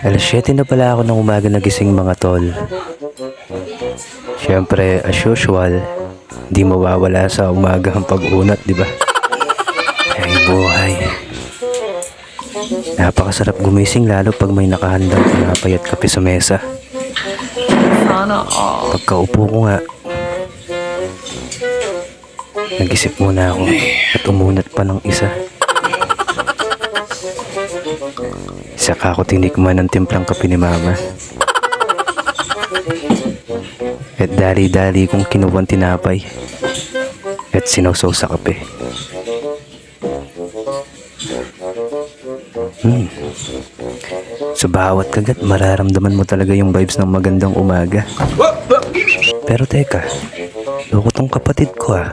Alas 7 na pala ako ng umaga nagising mga tol. Siyempre, as usual, di mawawala sa umaga ang pag-unat, di ba? Ay buhay. Napakasarap gumising lalo pag may nakahandang tinapay at kape sa mesa. Pagkaupo ko nga, nag-isip muna ako at umunat pa ng isa. Saka ako tinikman ng timplang kape ni mama. At dali-dali kong kinuwang tinapay at sinawsaw sa kape. Sa bawat kagat, mararamdaman mo talaga yung vibes ng magandang umaga. Pero teka, loko tong kapatid ko ah.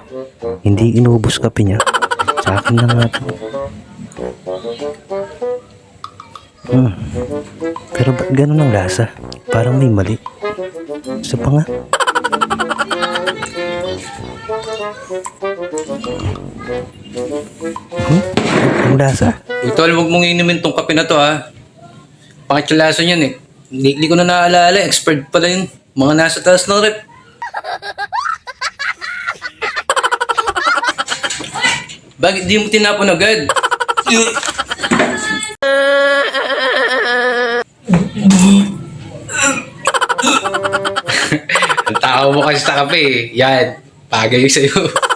Hindi inubos kape niya. Sa akin na nga to. Pero ba't ganun ang lasa? Parang may mali. Isa pa nga. Ang lasa? Uy, tol, huwag mong inumin tong kape na to, ha? Pakitsulaso niyan, eh. Hindi ko na naalala. Expert pala yun. Mga nasa taas ng rep. Bakit di mo tinapon agad? Ang tao mo kasi sa kape, eh. Yan. Bagay sa'yo.